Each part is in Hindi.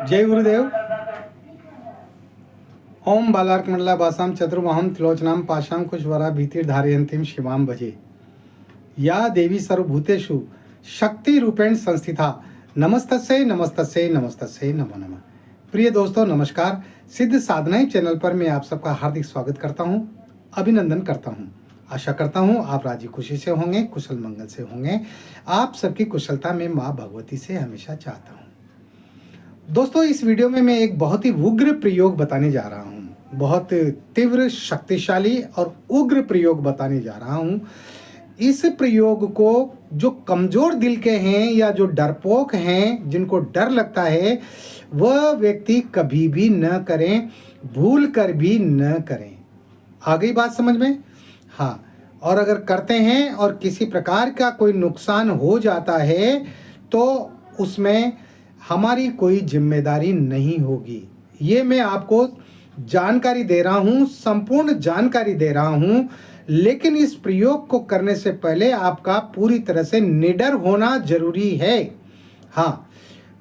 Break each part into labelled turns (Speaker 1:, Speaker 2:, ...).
Speaker 1: जय गुरुदेव। ओम बालार्क मंडला भाषाम चतुर्वहम त्रिलोचनाम पाशाम कुशवरा भीतिर्धारयन्तीम शिवाम भजे। या देवी सर्वभूतेषु शक्ति रूपेण संस्थिता नमस्तस्यै नमस्तस्यै नमस्तस्यै नमो नमः। प्रिय दोस्तों नमस्कार। सिद्ध साधनाएं चैनल पर मैं आप सबका हार्दिक स्वागत करता हूं, अभिनंदन करता हूं। आशा करता हूं आप राजी खुशी से होंगे, कुशल मंगल से होंगे। आप सबकी कुशलता में माँ भगवती से हमेशा चाहता हूं। दोस्तों इस वीडियो में मैं एक बहुत ही उग्र प्रयोग बताने जा रहा हूं, बहुत तीव्र, शक्तिशाली और उग्र प्रयोग बताने जा रहा हूं। इस प्रयोग को जो कमजोर दिल के हैं या जो डरपोक हैं, जिनको डर लगता है, वह व्यक्ति कभी भी न करें, भूल कर भी न करें। आ गई बात समझ में? हाँ, और अगर करते हैं और किसी प्रकार का कोई नुकसान हो जाता है तो उसमें हमारी कोई जिम्मेदारी नहीं होगी। ये मैं आपको जानकारी दे रहा हूँ, संपूर्ण जानकारी दे रहा हूँ। लेकिन इस प्रयोग को करने से पहले आपका पूरी तरह से निडर होना जरूरी है। हाँ,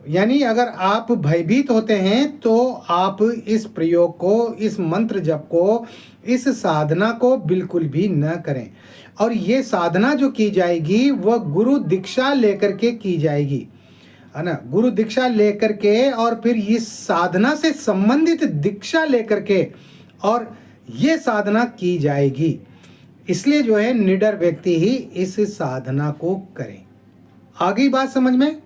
Speaker 1: यानी अगर आप भयभीत होते हैं तो आप इस प्रयोग को, इस मंत्र जप को, इस साधना को बिल्कुल भी न करें। और ये साधना जो की जाएगी वह गुरु दीक्षा लेकर के की जाएगी, है ना। गुरु दीक्षा लेकर के और फिर इस साधना से संबंधित दीक्षा लेकर के और ये साधना की जाएगी। इसलिए जो है निडर व्यक्ति ही इस साधना को करें। आ गई बात समझ में?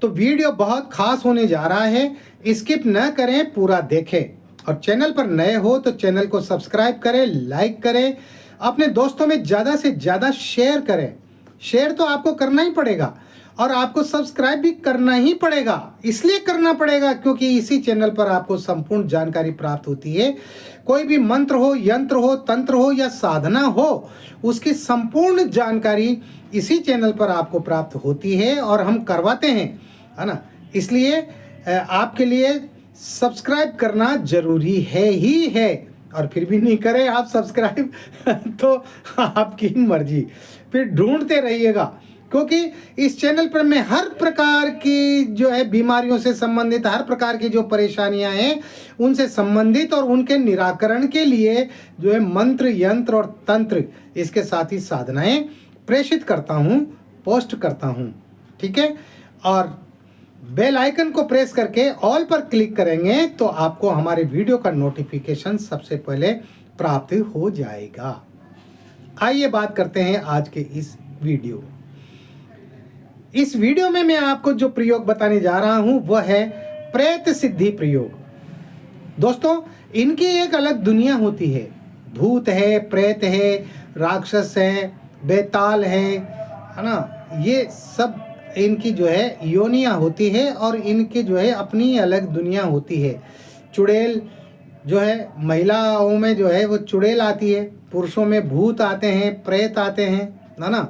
Speaker 1: तो वीडियो बहुत खास होने जा रहा है, स्किप न करें, पूरा देखें। और चैनल पर नए हो तो चैनल को सब्सक्राइब करें, लाइक करें, अपने दोस्तों में ज़्यादा से ज़्यादा शेयर करें। शेयर तो आपको करना ही पड़ेगा और आपको सब्सक्राइब भी करना ही पड़ेगा। इसलिए करना पड़ेगा क्योंकि इसी चैनल पर आपको संपूर्ण जानकारी प्राप्त होती है। कोई भी मंत्र हो, यंत्र हो, तंत्र हो या साधना हो, उसकी संपूर्ण जानकारी इसी चैनल पर आपको प्राप्त होती है और हम करवाते हैं, है ना। इसलिए आपके लिए सब्सक्राइब करना जरूरी है ही है। और फिर भी नहीं करें आप सब्सक्राइब तो आपकी मर्जी, फिर ढूंढते रहिएगा। क्योंकि इस चैनल पर मैं हर प्रकार की जो है बीमारियों से संबंधित, हर प्रकार की जो परेशानियां हैं उनसे संबंधित और उनके निराकरण के लिए जो है मंत्र, यंत्र और तंत्र, इसके साथ ही साधनाएं प्रेषित करता हूं, पोस्ट करता हूं। ठीक है। और बेल आइकन को प्रेस करके ऑल पर क्लिक करेंगे तो आपको हमारे वीडियो का नोटिफिकेशन सबसे पहले प्राप्त हो जाएगा। आइए बात करते हैं आज के इस वीडियो। इस वीडियो में मैं आपको जो प्रयोग बताने जा रहा हूं वह है प्रेत सिद्धि प्रयोग। दोस्तों इनकी एक अलग दुनिया होती है। भूत है, प्रेत है, राक्षस है, बेताल है ना। ये सब इनकी जो है योनियां होती है और इनकी जो है अपनी अलग दुनिया होती है। चुड़ैल जो है, महिलाओं में जो है वो चुड़ैल आती है, पुरुषों में भूत आते हैं, प्रेत आते हैं, है ना।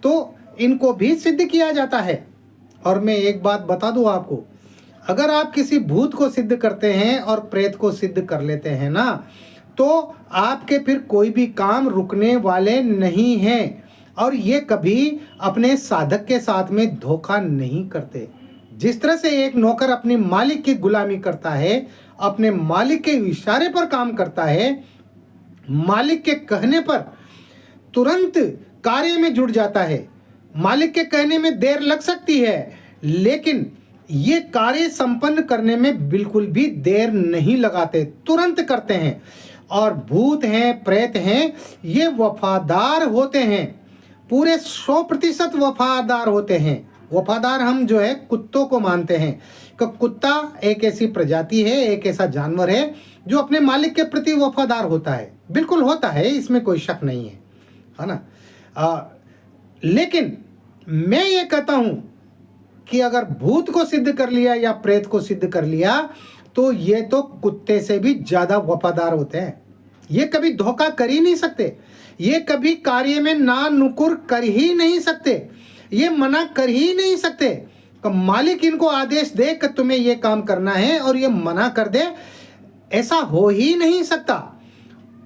Speaker 1: तो इनको भी सिद्ध किया जाता है। और मैं एक बात बता दूं आपको, अगर आप किसी भूत को सिद्ध करते हैं और प्रेत को सिद्ध कर लेते हैं ना, तो आपके फिर कोई भी काम रुकने वाले नहीं हैं। और ये कभी अपने साधक के साथ में धोखा नहीं करते। जिस तरह से एक नौकर अपने मालिक की गुलामी करता है, अपने मालिक के इशारे पर काम करता है, मालिक के कहने पर तुरंत कार्य में जुट जाता है। मालिक के कहने में देर लग सकती है लेकिन ये कार्य संपन्न करने में बिल्कुल भी देर नहीं लगाते, तुरंत करते हैं। और भूत हैं, प्रेत हैं, ये वफादार होते हैं, पूरे 100% वफादार होते हैं। वफादार हम जो है कुत्तों को मानते हैं कि कुत्ता एक ऐसी प्रजाति है, एक ऐसा जानवर है जो अपने मालिक के प्रति वफादार होता है। बिल्कुल होता है, इसमें कोई शक नहीं है ना। लेकिन मैं ये कहता हूं कि अगर भूत को सिद्ध कर लिया या प्रेत को सिद्ध कर लिया तो ये तो कुत्ते से भी ज्यादा वफादार होते हैं। ये कभी धोखा कर ही नहीं सकते, ये कभी कार्य में ना नुकुर कर ही नहीं सकते, ये मना कर ही नहीं सकते। तो मालिक इनको आदेश दे कि तुम्हें ये काम करना है और ये मना कर दे, ऐसा हो ही नहीं सकता।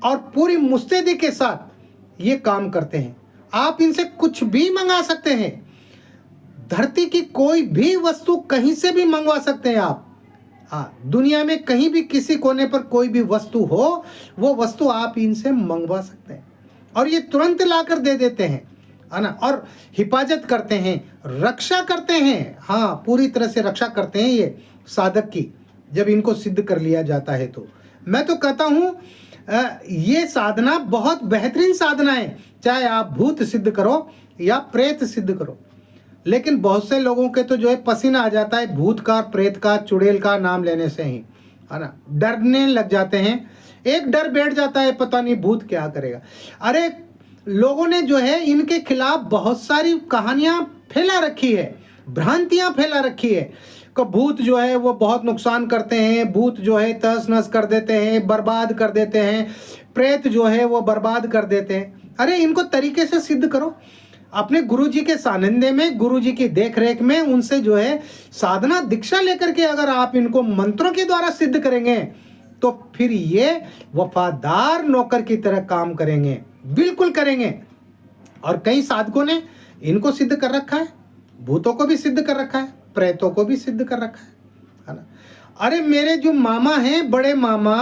Speaker 1: और पूरी मुस्तैदी के साथ ये काम करते हैं। आप इनसे कुछ भी मंगा सकते हैं। धरती की कोई भी वस्तु कहीं से भी मंगवा सकते हैं आप। हाँ, दुनिया में कहीं भी किसी कोने पर कोई भी वस्तु हो, वो वस्तु आप इनसे मंगवा सकते हैं और ये तुरंत लाकर दे देते हैं, है ना। और हिफाजत करते हैं, रक्षा करते हैं। हाँ, पूरी तरह से रक्षा करते हैं ये साधक की, जब इनको सिद्ध कर लिया जाता है। तो मैं तो कहता हूँ ये साधना बहुत बेहतरीन साधना है, चाहे आप भूत सिद्ध करो या प्रेत सिद्ध करो। लेकिन बहुत से लोगों के तो जो है पसीना आ जाता है भूत का, प्रेत का, चुड़ैल का नाम लेने से ही, है ना। डरने लग जाते हैं, एक डर बैठ जाता है, पता नहीं भूत क्या करेगा। अरे लोगों ने जो है इनके खिलाफ बहुत सारी कहानियां फैला रखी है, भ्रांतियां फैला रखी है कि भूत जो है वो बहुत नुकसान करते हैं, भूत जो है तहस नहस कर देते हैं, बर्बाद कर देते हैं, प्रेत जो है वो बर्बाद कर देते हैं। अरे इनको तरीके से सिद्ध करो, अपने गुरुजी के सानिध्य में, गुरुजी की देखरेख में उनसे जो है साधना दीक्षा लेकर के अगर आप इनको मंत्रों के द्वारा सिद्ध करेंगे तो फिर ये वफादार नौकर की तरह काम करेंगे, बिल्कुल करेंगे। और कई साधकों ने इनको सिद्ध कर रखा है, भूतों को भी सिद्ध कर रखा है, प्रेतों को भी सिद्ध कर रखा है ना। अरे मेरे जो मामा हैं, बड़े मामा,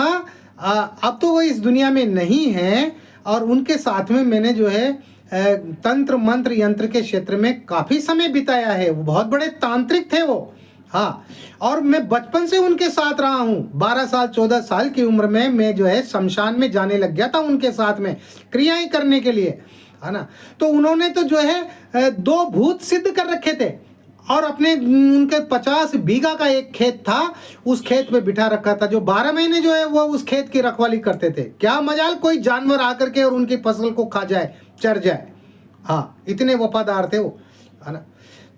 Speaker 1: अब तो वो इस दुनिया में नहीं हैं और उनके साथ में मैंने जो है तंत्र मंत्र यंत्र के क्षेत्र में काफ़ी समय बिताया है। वो बहुत बड़े तांत्रिक थे वो। हाँ, और मैं बचपन से उनके साथ रहा हूँ। 12 साल 14 साल की उम्र में मैं जो है शमशान में जाने लग गया था उनके साथ में क्रियाएं करने के लिए, है ना। तो उन्होंने तो जो है 2 भूत सिद्ध कर रखे थे और अपने उनके 50 बीघा का एक खेत था, उस खेत में बिठा रखा था, जो 12 महीने जो है वो उस खेत की रखवाली करते थे। क्या मजाल कोई जानवर आकर के और उनकी फसल को खा जाए, चर जाए। हाँ, इतने वफादार थे वो, है ना।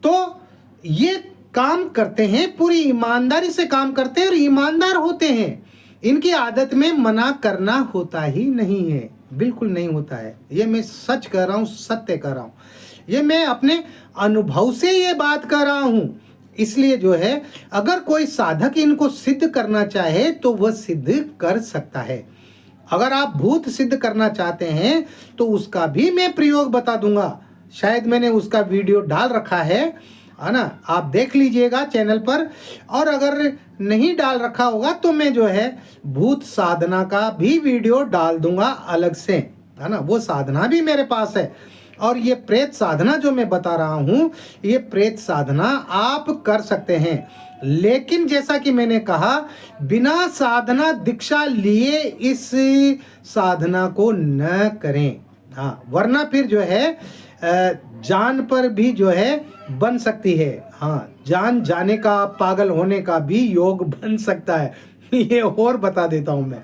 Speaker 1: तो ये काम करते हैं, पूरी ईमानदारी से काम करते हैं और ईमानदार होते हैं। इनकी आदत में मना करना होता ही नहीं है, बिल्कुल नहीं होता है। ये मैं सच कह रहा हूँ, सत्य कह रहा हूँ, ये मैं अपने अनुभव से ये बात कर रहा हूँ। इसलिए जो है अगर कोई साधक इनको सिद्ध करना चाहे तो वह सिद्ध कर सकता है। अगर आप भूत सिद्ध करना चाहते हैं तो उसका भी मैं प्रयोग बता दूंगा, शायद मैंने उसका वीडियो डाल रखा है ना, आप देख लीजिएगा चैनल पर। और अगर नहीं डाल रखा होगा तो मैं जो है भूत साधना का भी वीडियो डाल दूंगा अलग से, है ना। वो साधना भी मेरे पास है। और ये प्रेत साधना जो मैं बता रहा हूँ, ये प्रेत साधना आप कर सकते हैं, लेकिन जैसा कि मैंने कहा बिना साधना दीक्षा लिए इस साधना को न करें। हाँ, वरना फिर जो है जान पर भी जो है बन सकती है। हाँ, जान जाने का, पागल होने का भी योग बन सकता है। ये और बता देता हूँ मैं,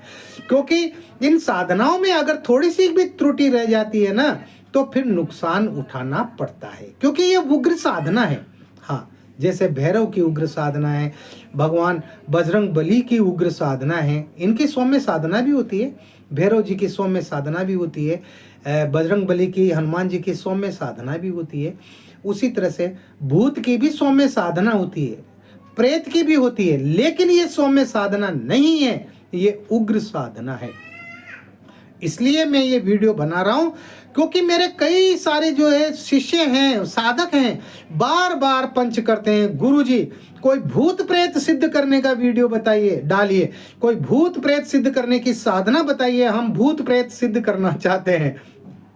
Speaker 1: क्योंकि इन साधनाओं में अगर थोड़ी सी भी त्रुटि रह जाती है ना तो फिर नुकसान उठाना पड़ता है, क्योंकि ये उग्र साधना है। हाँ, जैसे भैरव की उग्र साधना है, भगवान बजरंग बली की उग्र साधना है, इनकी सौम्य साधना भी होती है। भैरव जी की सौम्य साधना भी होती है, बजरंग बली की, हनुमान जी की सौम्य साधना भी होती है। उसी तरह से भूत की भी सौम्य साधना होती है, प्रेत की भी होती है, लेकिन ये सौम्य साधना नहीं है, ये उग्र साधना है। इसलिए मैं ये वीडियो बना रहा हूँ, क्योंकि मेरे कई सारे जो है शिष्य हैं, साधक हैं, बार बार पंच करते हैं, गुरुजी कोई भूत प्रेत सिद्ध करने का वीडियो बताइए, डालिए, कोई भूत प्रेत सिद्ध करने की साधना बताइए, हम भूत प्रेत सिद्ध करना चाहते हैं।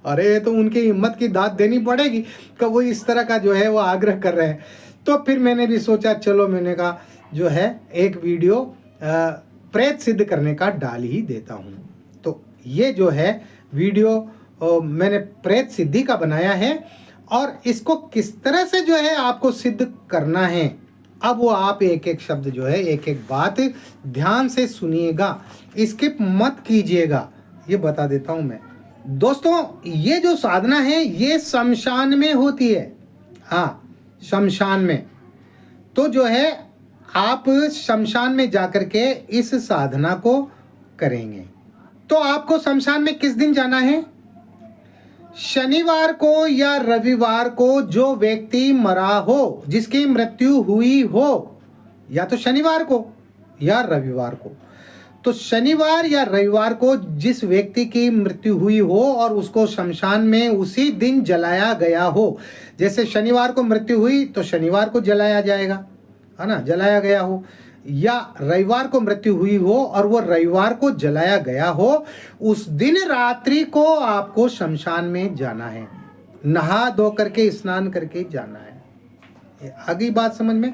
Speaker 1: अरे तो उनकी हिम्मत की दाद देनी पड़ेगी कि वो इस तरह का जो है वो आग्रह कर रहे हैं। तो फिर मैंने भी सोचा, चलो मैंने कहा जो है एक वीडियो प्रेत सिद्ध करने का डाल ही देता हूँ। तो ये जो है वीडियो मैंने प्रेत सिद्धि का बनाया है, और इसको किस तरह से जो है आपको सिद्ध करना है, अब वो आप एक एक शब्द जो है, एक एक बात ध्यान से सुनिएगा, स्किप मत कीजिएगा, ये बता देता हूँ मैं। दोस्तों, ये जो साधना है ये शमशान में होती है। हाँ, शमशान में। तो जो है आप शमशान में जाकर के इस साधना को करेंगे। तो आपको शमशान में किस दिन जाना है? शनिवार को या रविवार को जो व्यक्ति मरा हो, जिसकी मृत्यु हुई हो, या तो शनिवार को या रविवार को, तो शनिवार या रविवार को जिस व्यक्ति की मृत्यु हुई हो और उसको शमशान में उसी दिन जलाया गया हो, जैसे शनिवार को मृत्यु हुई तो शनिवार को जलाया जाएगा, है ना, जलाया गया हो, या रविवार को मृत्यु हुई हो और वो रविवार को जलाया गया हो, उस दिन रात्रि को आपको शमशान में जाना है, नहा धो करके स्नान करके जाना है। आगे बात समझ में?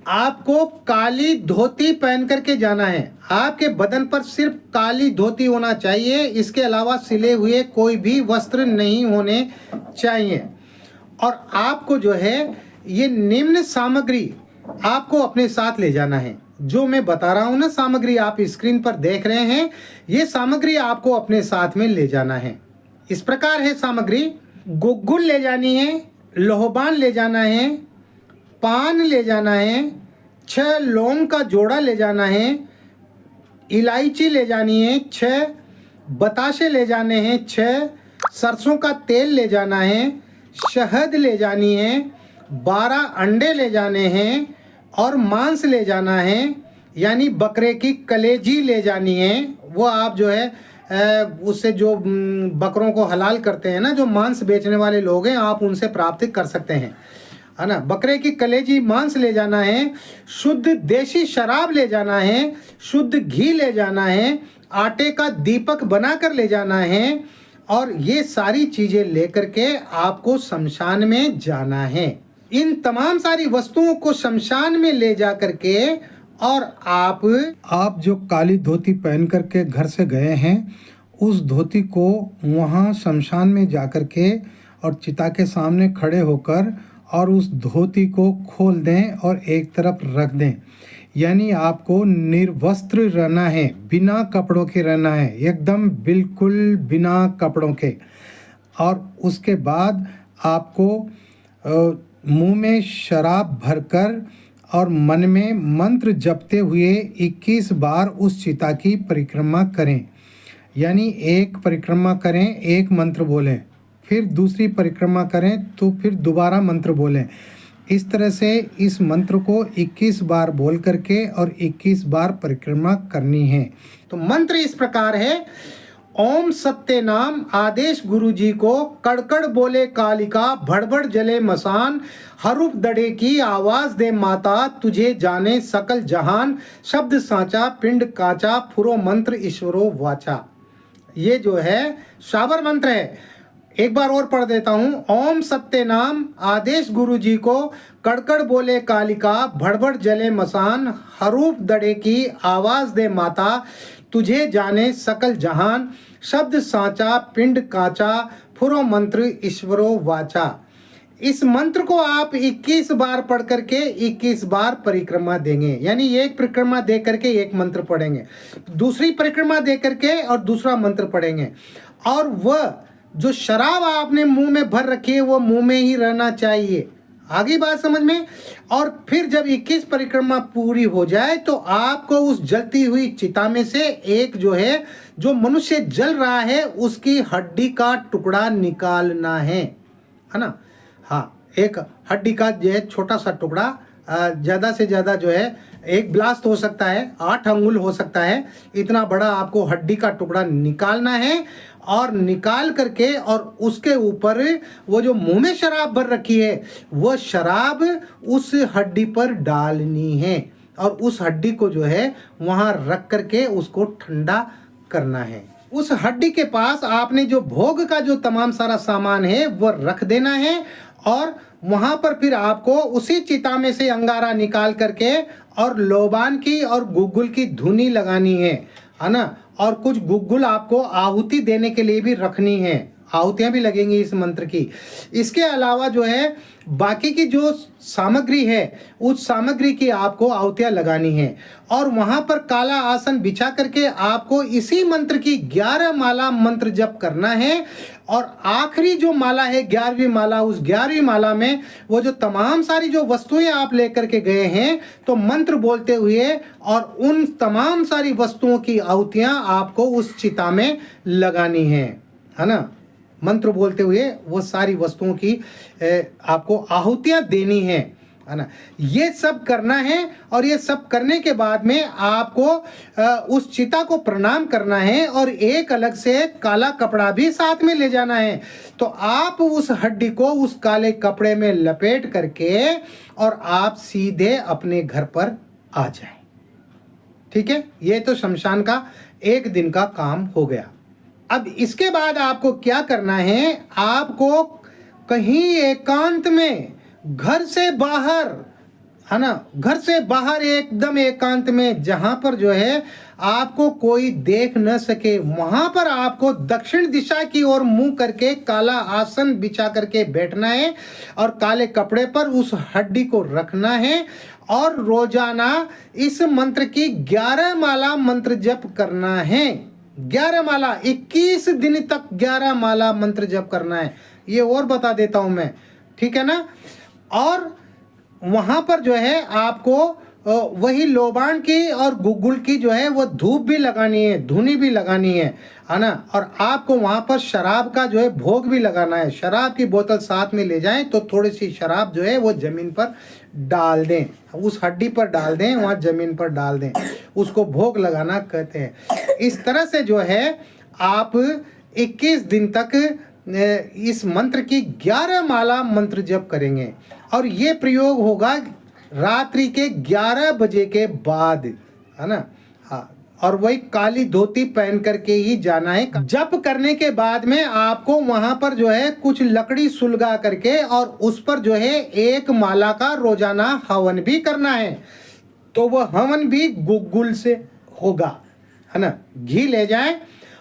Speaker 1: आपको काली धोती पहन करके जाना है। आपके बदन पर सिर्फ काली धोती होना चाहिए, इसके अलावा सिले हुए कोई भी वस्त्र नहीं होने चाहिए। और आपको जो है ये निम्न सामग्री आपको अपने साथ ले जाना है। जो मैं बता रहा हूं ना, सामग्री आप स्क्रीन पर देख रहे हैं, ये सामग्री आपको अपने साथ में ले जाना है। इस प्रकार है सामग्री: गुग्गुल ले जानी है, लोहबान ले जाना है, पान ले जाना है, 6 लौंग का जोड़ा ले जाना है, इलायची ले जानी है 6, बताशे ले जाने हैं 6, सरसों का तेल ले जाना है, शहद ले जानी है, 12 अंडे ले जाने हैं और मांस ले जाना है, यानी बकरे की कलेजी ले जानी है। वो आप जो है उससे जो बकरों को हलाल करते हैं ना, जो मांस बेचने वाले लोग हैं, आप उनसे प्राप्त कर सकते हैं, है ना। बकरे की कलेजी मांस ले जाना है, शुद्ध देशी शराब ले जाना है, शुद्ध घी ले जाना है, आटे का दीपक बनाकर ले जाना है, और ये सारी चीज़ें लेकर के आपको शमशान में जाना है। इन तमाम सारी वस्तुओं को शमशान में ले जा करके, और आप जो काली धोती पहन करके घर से गए हैं, उस धोती को वहाँ शमशान में जा कर के और चिता के सामने खड़े होकर और उस धोती को खोल दें और एक तरफ रख दें। यानी आपको निर्वस्त्र रहना है, बिना कपड़ों के रहना है, एकदम बिल्कुल बिना कपड़ों के। और उसके बाद आपको मुंह में शराब भरकर और मन में मंत्र जपते हुए 21 बार उस चिता की परिक्रमा करें। यानी एक परिक्रमा करें, एक मंत्र बोलें, फिर दूसरी परिक्रमा करें तो फिर दोबारा मंत्र बोलें। इस तरह से इस मंत्र को 21 बार बोल करके और 21 बार परिक्रमा करनी है। तो मंत्र इस प्रकार है: ओम सत्य नाम आदेश गुरु जी को, कड़कड़ बोले कालिका, भड़बड़ जले मसान, हरूफ दड़े की आवाज दे माता, तुझे जाने सकल जहान, शब्द सांचा पिंड काचा, फुरो मंत्र ईश्वरो वाचा। ये जो है शाबर मंत्र है। एक बार और पढ़ देता हूँ। ओम सत्य नाम आदेश गुरु जी को, कड़कड़ बोले कालिका, भड़बड़ जले मसान, हरूफ दड़े की आवाज दे माता, तुझे जाने सकल जहान, शब्द सांचा पिंड काचा, फुरो मंत्र ईश्वरो वाचा। इस मंत्र को आप 21 बार पढ़ करके 21 बार परिक्रमा देंगे। यानी एक परिक्रमा दे करके एक मंत्र पढ़ेंगे, दूसरी परिक्रमा दे करके और दूसरा मंत्र पढ़ेंगे। और वह जो शराब आपने मुंह में भर रखी है वो मुंह में ही रहना चाहिए। आगे बात समझ में? और फिर जब 21 परिक्रमा पूरी हो जाए तो आपको उस जलती हुई चिता में से एक जो है, जो मनुष्य जल रहा है, उसकी हड्डी का टुकड़ा निकालना है ना। हाँ, एक हड्डी का जो है छोटा सा टुकड़ा, ज़्यादा से ज़्यादा जो है एक ब्लास्ट हो सकता है, 8 अंगुल हो सकता है, इतना बड़ा आपको हड्डी का टुकड़ा निकालना है। और निकाल करके और उसके ऊपर वो जो मुंह में शराब भर रखी है वो शराब उस हड्डी पर डालनी है, और उस हड्डी को जो है वहाँ रख करके उसको ठंडा करना है। उस हड्डी के पास आपने जो भोग का जो तमाम सारा सामान है वो रख देना है, और वहाँ पर फिर आपको उसी चिता में से अंगारा निकाल करके और लोबान की और गुग्गुल की धुनी लगानी है ना। और कुछ गुग्गुल आपको आहुति देने के लिए भी रखनी है, आहुतियाँ भी लगेंगी इस मंत्र की। इसके अलावा जो है बाकी की जो सामग्री है उस सामग्री की आपको आहुतियाँ लगानी है। और वहाँ पर काला आसन बिछा करके आपको इसी मंत्र की 11 माला मंत्र जप करना है। और आखिरी जो माला है 11वीं माला, उस 11वीं माला में वो जो तमाम सारी जो वस्तुएं आप लेकर के गए हैं तो मंत्र बोलते हुए और उन तमाम सारी वस्तुओं की आहुतियाँ आपको उस चिता में लगानी है ना। मंत्र बोलते हुए वो सारी वस्तुओं की आपको आहुतियाँ देनी है। है ना। ये सब करना है और ये सब करने के बाद में आपको उस चिता को प्रणाम करना है और एक अलग से काला कपड़ा भी साथ में ले जाना है। तो आप उस हड्डी को उस काले कपड़े में लपेट करके और आप सीधे अपने घर पर आ जाए। ठीक है, ये तो शमशान का एक दिन का काम हो गया। अब इसके बाद आपको क्या करना है, आपको कहीं एकांत में, घर से बाहर, है ना, घर से बाहर एकदम एकांत में, जहां पर जो है आपको कोई देख न सके, वहां पर आपको दक्षिण दिशा की ओर मुंह करके काला आसन बिछा करके बैठना है और काले कपड़े पर उस हड्डी को रखना है और रोजाना इस मंत्र की 11 माला मंत्र जप करना है। 11 माला, 21 दिन तक 11 माला मंत्र जप करना है। ये और बता देता हूं मैं, ठीक है ना। और वहां पर जो है आपको वही लोबान की और गुग्गुल की जो है वो धूप भी लगानी है, धुनी भी लगानी है ना। और आपको वहां पर शराब का जो है भोग भी लगाना है। शराब की बोतल साथ में ले जाएं तो थोड़ी सी शराब जो है वो जमीन पर डाल दें, उस हड्डी पर डाल दें, वहां जमीन पर डाल दें, उसको भोग लगाना कहते हैं। इस तरह से जो है आप 21 दिन तक इस मंत्र की 11 माला मंत्र जप करेंगे और ये प्रयोग होगा रात्रि के 11 बजे के बाद, है ना। हाँ, और वही काली धोती पहन करके ही जाना है। जप करने के बाद में आपको वहां पर जो है कुछ लकड़ी सुलगा करके और उस पर जो है 1 माला का रोजाना हवन भी करना है। तो वह हवन भी गुग्गुल से होगा, है ना। घी ले जाएं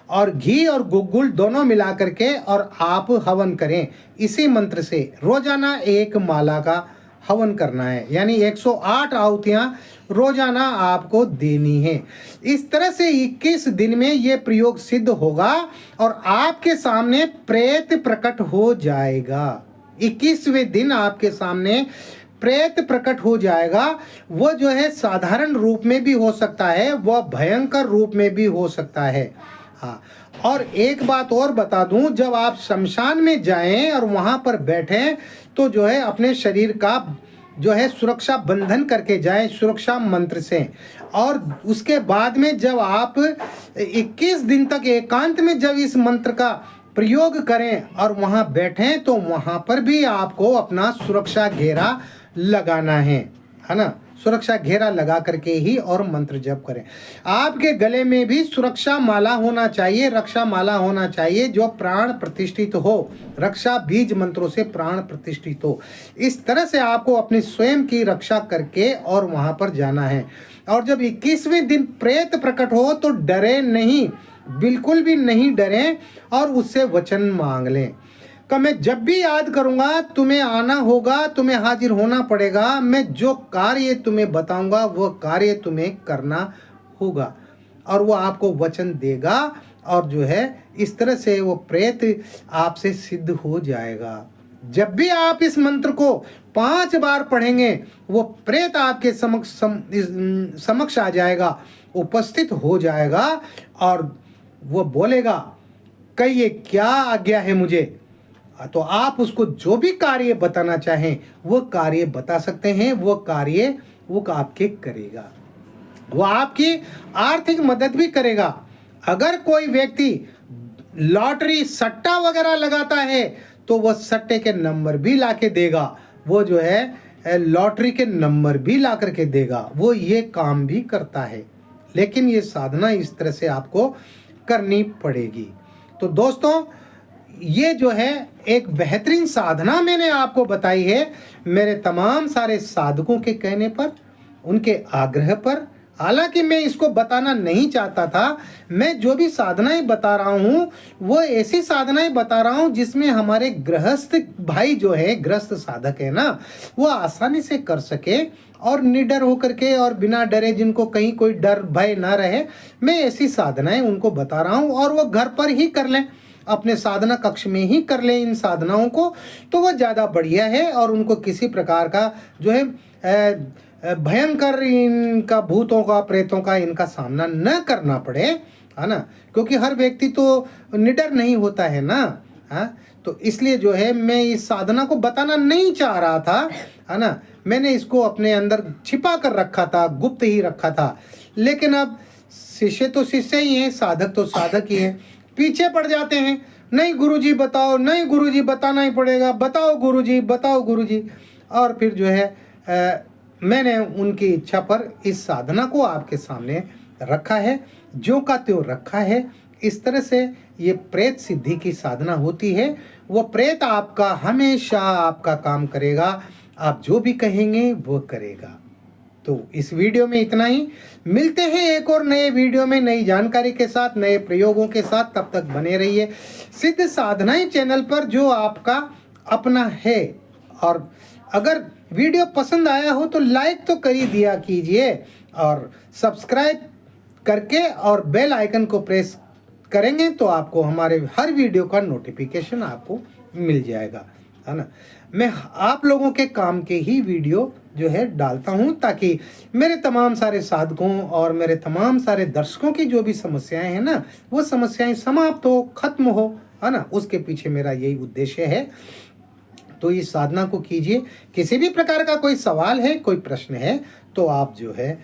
Speaker 1: और घी और गुग्गुल दोनों मिला करके और आप हवन करें। इसी मंत्र से रोजाना 1 माला का हवन करना है, यानी 108 आहुतियां रोजाना आपको देनी है। इस तरह से 21 दिन में ये प्रयोग सिद्ध होगा और आपके सामने प्रेत प्रकट हो जाएगा। 21वें दिन आपके सामने प्रेत प्रकट हो जाएगा। वो जो है साधारण रूप में भी हो सकता है, वह भयंकर रूप में भी हो सकता है। हाँ, और एक बात और बता दूं, जब आप शमशान में जाएं और वहां पर बैठें तो जो है अपने शरीर का जो है सुरक्षा बंधन करके जाएं सुरक्षा मंत्र से। और उसके बाद में जब आप 21 दिन तक एकांत में जब इस मंत्र का प्रयोग करें और वहां बैठें तो वहां पर भी आपको अपना सुरक्षा घेरा लगाना है ना। सुरक्षा घेरा लगा करके ही और मंत्र जप करें। आपके गले में भी सुरक्षा माला होना चाहिए, रक्षा माला होना चाहिए जो प्राण प्रतिष्ठित हो, रक्षा बीज मंत्रों से प्राण प्रतिष्ठित हो। इस तरह से आपको अपनी स्वयं की रक्षा करके और वहां पर जाना है। और जब 21वें दिन प्रेत प्रकट हो तो डरे नहीं, बिल्कुल भी नहीं डरें और उससे वचन मांग लें कि मैं जब भी याद करूंगा तुम्हें आना होगा, तुम्हें हाजिर होना पड़ेगा, मैं जो कार्य तुम्हें बताऊंगा वो कार्य तुम्हें करना होगा। और वो आपको वचन देगा और जो है इस तरह से वो प्रेत आपसे सिद्ध हो जाएगा। जब भी आप इस मंत्र को 5 बार पढ़ेंगे वो प्रेत आपके समक्ष आ जाएगा, उपस्थित हो जाएगा और वो बोलेगा कि ये क्या आज्ञा है मुझे। तो आप उसको जो भी कार्य बताना चाहें वो कार्य बता सकते हैं। वो कार्य वो आपके करेगा, वो आपकी आर्थिक मदद भी करेगा। अगर कोई व्यक्ति लॉटरी सट्टा वगैरह लगाता है तो वह सट्टे के नंबर भी ला के देगा, वो जो है लॉटरी के नंबर भी ला करके देगा, वो ये काम भी करता है। लेकिन ये साधना इस तरह से आपको करनी पड़ेगी। तो दोस्तों ये जो है एक बेहतरीन साधना मैंने आपको बताई है मेरे तमाम सारे साधकों के कहने पर, उनके आग्रह पर। हालांकि मैं इसको बताना नहीं चाहता था, मैं जो भी साधनाएं बता रहा हूँ वो ऐसी साधनाएं बता रहा हूँ जिसमें हमारे गृहस्थ भाई जो है, गृहस्थ साधक है ना, वो आसानी से कर सके और निडर होकर के और बिना डरे, जिनको कहीं कोई डर भय ना रहे, मैं ऐसी साधनाएं उनको बता रहा हूँ। और वो घर पर ही कर लें, अपने साधना कक्ष में ही कर लें इन साधनाओं को, तो वह ज़्यादा बढ़िया है और उनको किसी प्रकार का जो है भयंकर इनका भूतों का प्रेतों का इनका सामना न करना पड़े, है ना। क्योंकि हर व्यक्ति तो निडर नहीं होता है ना, हाँ। तो इसलिए जो है मैं इस साधना को बताना नहीं चाह रहा था, है ना। मैंने इसको अपने अंदर छिपा कर रखा था, गुप्त ही रखा था। लेकिन अब शिष्य तो शिष्य ही हैं, साधक तो साधक ही हैं, पीछे पड़ जाते हैं। नहीं गुरुजी बताओ, नहीं गुरुजी बताना ही पड़ेगा, बताओ गुरुजी, बताओ गुरुजी। और फिर जो है मैंने उनकी इच्छा पर इस साधना को आपके सामने रखा है, ज्यों का त्यों रखा है। इस तरह से ये प्रेत सिद्धि की साधना होती है। वो प्रेत आपका हमेशा आपका काम करेगा, आप जो भी कहेंगे वो करेगा। तो इस वीडियो में इतना ही। मिलते हैं एक और नए वीडियो में नई जानकारी के साथ, नए प्रयोगों के साथ। तब तक बने रहिए सिद्ध साधनाएं चैनल पर, जो आपका अपना है। और अगर वीडियो पसंद आया हो तो लाइक तो कर ही दिया कीजिए, और सब्सक्राइब करके और बेल आइकन को प्रेस करेंगे तो आपको हमारे हर वीडियो का नोटिफिकेशन आपको मिल जाएगा, है ना। मैं आप लोगों के काम के ही वीडियो जो है डालता हूं, ताकि मेरे तमाम सारे साधकों और मेरे तमाम सारे दर्शकों की जो भी समस्याएं हैं ना, वो समस्याएं समाप्त हो, खत्म हो, है ना। उसके पीछे मेरा यही उद्देश्य है। तो इस साधना को कीजिए। किसी भी प्रकार का कोई सवाल है, कोई प्रश्न है, तो आप जो है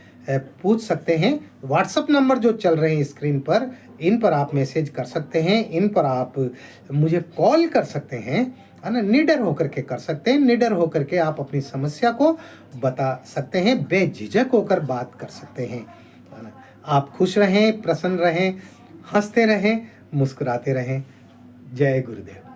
Speaker 1: पूछ सकते हैं। व्हाट्सएप नंबर जो चल रहे हैं स्क्रीन पर, इन पर आप मैसेज कर सकते हैं, इन पर आप मुझे कॉल कर सकते हैं, है ना। निडर होकर के कर सकते हैं, निडर होकर के आप अपनी समस्या को बता सकते हैं, बेझिझक होकर बात कर सकते हैं, है ना। आप खुश रहें, प्रसन्न रहें, हंसते रहें, मुस्कुराते रहें। जय गुरुदेव।